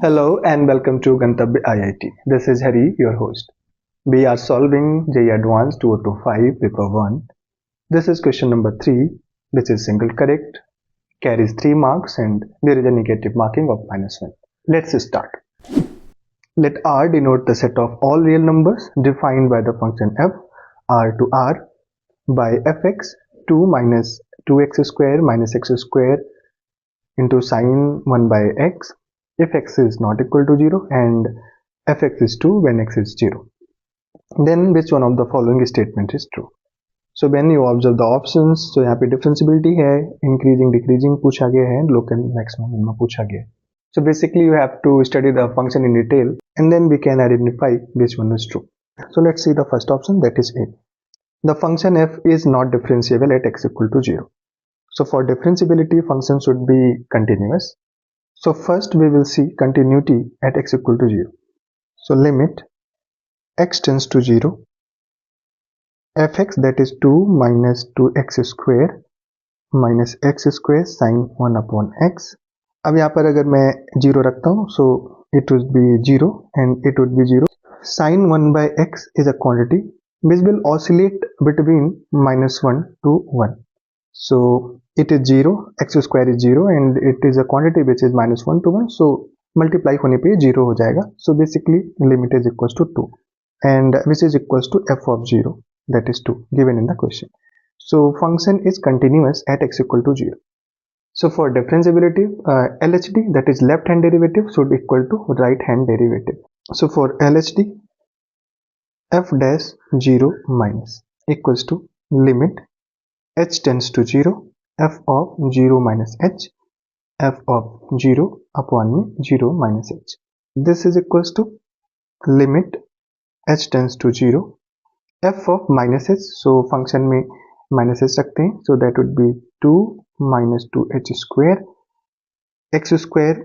Hello and welcome to Gantavya IIT. This is Hari, your host. We are solving JEE Advanced 2025 Paper 1. This is question number 3, which is single correct, carries 3 marks and there is a negative marking of -1. Let's start. Let R denote the set of all real numbers defined by the function f r to r by fx 2 minus 2x square minus x square into sine 1 by x if x is not equal to 0 and fx is 2 when x is 0. Then which one of the following statement is true? So when you observe the options, so यहाँ पे differentiability है, increasing decreasing पूछा गया है, local maximum minimum पूछा गया है. So basically you have to study the function in detail and then we can identify which one is true. So let's see the first option, that is A. The function f is not differentiable at x equal to 0. So for differentiability, function should be continuous. So first we will see continuity at x equal to 0. So limit x tends to 0, fx that is 2 minus 2x square minus x square sin 1 upon x. अब यहाँ पर अगर मैं 0 रखता हूँ, so it would be 0 and it would be 0. Sin 1 by x is a quantity which will oscillate between -1 to 1. So it is 0, x square is 0 and it is a quantity which is -1 to 1, so multiply होने पे 0 हो जाएगा. So basically limit is equals to 2 and which is equals to f of 0, that is 2 given in the question. So function is continuous at x equal to 0. So for differentiability, LHD, that is left hand derivative, should equal to right hand derivative. So for LHD, f dash 0 minus equals to limit h tends to 0, f of 0 minus h, f of 0 upon 0 minus h. This is equals to limit h tends to 0, f of minus h. So function में minus h रखते हैं, so that would be 2 minus 2h square, x square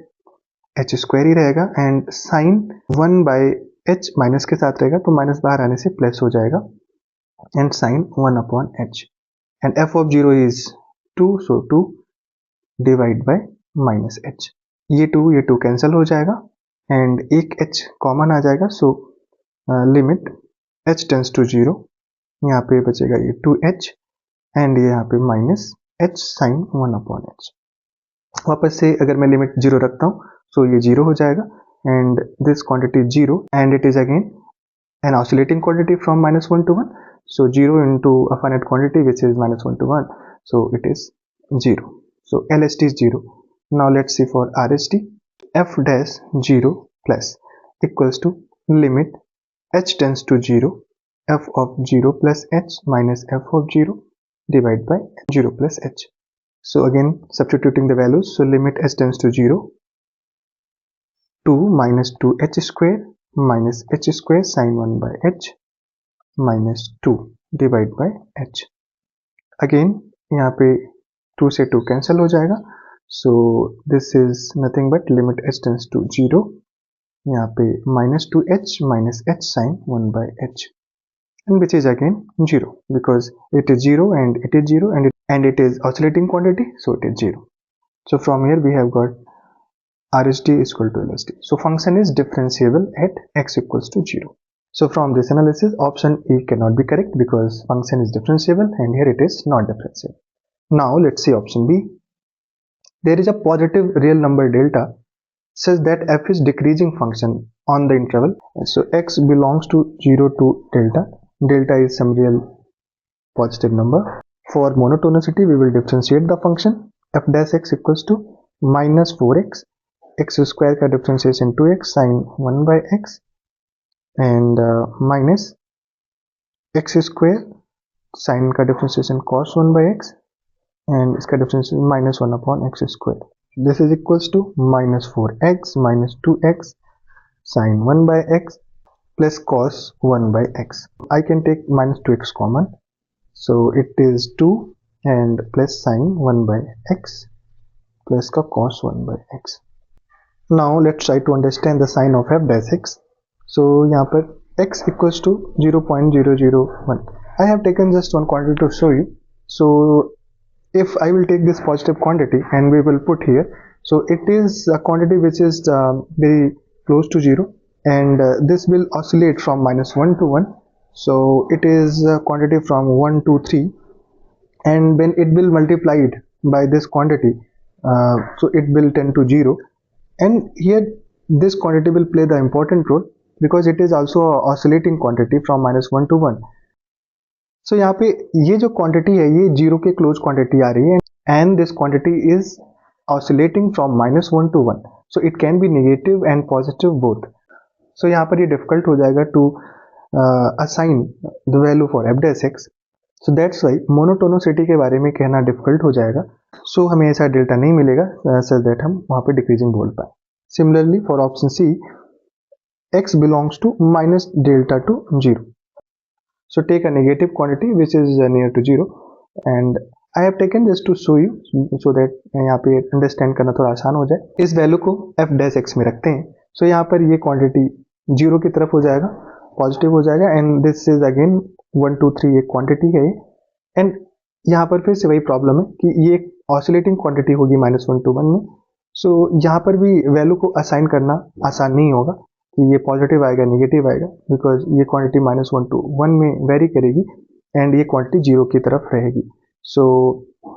h square ही रहेगा and sin 1 by h minus के साथ रहेगा, तो minus बाहर आने से plus हो जाएगा and sin 1 upon h. And f of 0 is 2, so 2 divide by minus h. ये 2 cancel हो जाएगा and एक h common आ जाएगा, so limit h tends to 0, यहाँ पे बचेगा ये 2h and यहाँ पे minus h sin 1 upon h. वापस से अगर मैं limit 0 रखता हूँ, so ये 0 हो जाएगा and this quantity is 0 and it is again an oscillating quantity from -1 to 1. So 0 into a finite quantity which is -1 to 1, so it is 0. So LHD is 0. Now let's see for RHD. F dash 0 plus equals to limit h tends to 0, f of 0 plus h minus f of 0 divided by 0 plus h. So again substituting the values, so limit h tends to 0, 2 minus 2h square minus h square sin 1 by h minus 2 divided by h. Again यहाँ पे 2 से 2 cancel हो जाएगा, so this is nothing but limit h tends to 0, यहाँ पे minus 2h minus h sin 1 by h, and which is again 0 because it is 0 and it is 0 and it is oscillating quantity, so it is 0. So from here we have got RHD is equal to LHD. So function is differentiable at x equals to 0. So from this analysis, option E cannot be correct because function is differentiable and here it is not differentiable. Now let's see option B. There is a positive real number delta such that f is decreasing function on the interval. So x belongs to 0 to delta. Delta is some real positive number. For monotonicity, we will differentiate the function f dash x equals to minus 4x, x square का differentiation 2x sin 1 by x and minus x square sin का differentiation cos 1 by x and इसका differentiation minus 1 upon x square. This is equals to minus 4x minus 2x sin 1 by x plus cos 1 by x. I can take minus 2x common, so it is 2 and plus sin 1 by x plus का cos 1 by x. Now let's try to understand the sign of f dash x. So यहाँ पर x equals to 0.001. I have taken just one quantity to show you. So if I will take this positive quantity and we will put here, So it is a quantity which is very close to 0, and this will oscillate from -1 to 1. So it is a quantity from 1 to 3, and when it will multiplied by this quantity, so it will tend to 0. And here this quantity will play the important role because it is also a oscillating quantity from -1 to 1. So यहाँ पे ये जो quantity है ये 0 के close quantity आ रही है, and this quantity is oscillating from -1 to 1. So it can be negative and positive both. So यहाँ पर ये difficult हो जाएगा to assign the value for f dash x. So that's why monotonicity के बारे में कहना difficult हो जाएगा. So हमें ऐसा डेल्टा नहीं मिलेगा such that हम वहाँ पे decreasing बोल पाए. Similarly for option C, x belongs to minus delta to 0. So take a negative quantity which is near to 0, and I have taken this to show you so that यहाँ पे understand करना थोड़ा आसान हो जाए. इस वैल्यू को f dash x में रखते हैं. So यहाँ पर ये quantity 0 की तरफ हो जाएगा, पॉजिटिव हो जाएगा, एंड दिस इज अगेन 1 2 3 एक क्वांटिटी है. एंड यहाँ पर फिर से वही प्रॉब्लम है कि ये एक ऑसिलेटिंग क्वांटिटी होगी -1 to 1 में. सो यहाँ पर भी वैल्यू को असाइन करना आसान नहीं होगा कि ये पॉजिटिव आएगा नेगेटिव आएगा, बिकॉज ये क्वांटिटी -1 to 1 में वेरी करेगी एंड ये क्वांटिटी 0 की तरफ रहेगी. सो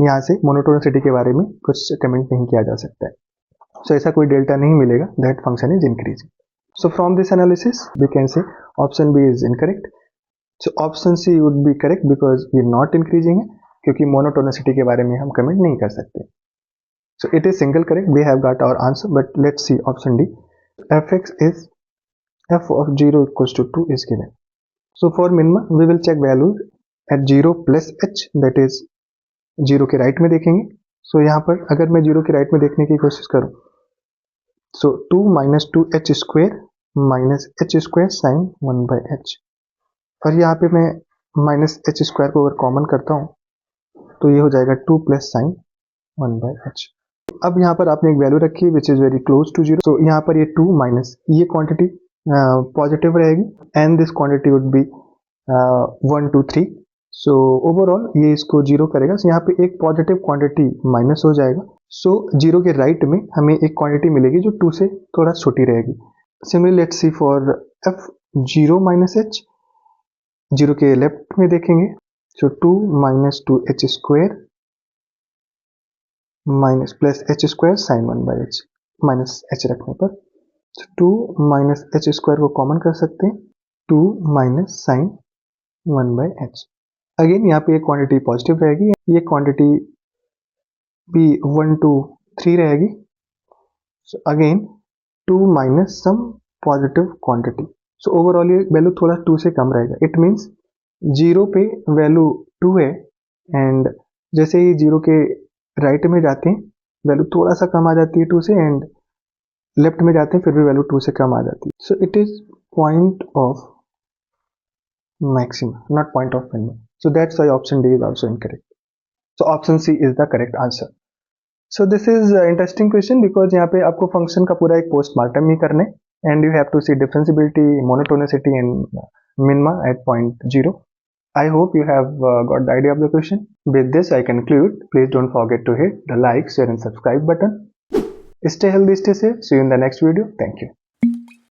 यहाँ से मोनोटोनिसिटी के बारे में कुछ कमेंट नहीं किया जा सकता है. सो ऐसा कोई डेल्टा नहीं मिलेगा that function is increasing. So from this analysis, we can say option B is incorrect. So option C would be correct because ये not increasing है, क्योंकि monotonicity के बारे में हम comment नहीं कर सकते. So it is single correct. We have got our answer, but let's see option D. Fx is f of 0 equals to 2 is given. So for minima, we will check values at 0 plus h, that is 0 के right में देखेंगे. So यहाँ पर अगर मैं 0 के right में देखने की कोशिश करूँ, so 2 minus 2h square minus h square sin 1 by h. और यहाँ पे मैं minus h square को अगर कॉमन करता हूँ तो ये हो जाएगा 2 plus sin 1 by h. अब यहाँ पर आपने एक वैल्यू रखी है which is very close to 0. तो यहाँ पर ये 2 माइनस ये क्वांटिटी पॉजिटिव रहेगी and this quantity would be 1 2 3. So overall ये इसको 0 करेगा. सो यहाँ पे एक पॉजिटिव क्वांटिटी माइनस हो जाएगा. सो 0 के राइट में हमें एक क्वांटिटी मिलेगी जो 2 से थोड़ा छोटी रहेगी. Similarly let's see for f 0 minus h. 0 के लेफ्ट में देखेंगे, so 2 minus 2h square minus plus h square sine 1 by h. Minus h रखने पर 2 माइनस h स्क्वायर को कॉमन कर सकते हैं, 2 minus sine 1 by h. Again यहाँ पे एक क्वांटिटी पॉजिटिव रहेगी, ये क्वांटिटी भी 1 2 3 रहेगी. So again 2 minus some positive quantity. So overall ये वैल्यू थोड़ा 2 से कम रहेगा. इट मीन्स 0 पे वैल्यू 2 है एंड जैसे ही 0 के राइट में जाते हैं वैल्यू थोड़ा सा कम आ जाती है 2 से, एंड लेफ्ट में जाते हैं फिर भी वैल्यू 2 से कम आ जाती है. So it is point of maxima, not point of minima. So that's why option D is also incorrect. So option C is the correct answer. So this is interesting question because यहाँ पे आपको function का पूरा एक postmortem ही करने, and you have to see differentiability, monotonicity and minima at point 0. I hope you have got the idea of the question. With this I conclude. Please don't forget to hit the like, share and subscribe button. Stay healthy, stay safe. See you in the next video. Thank you.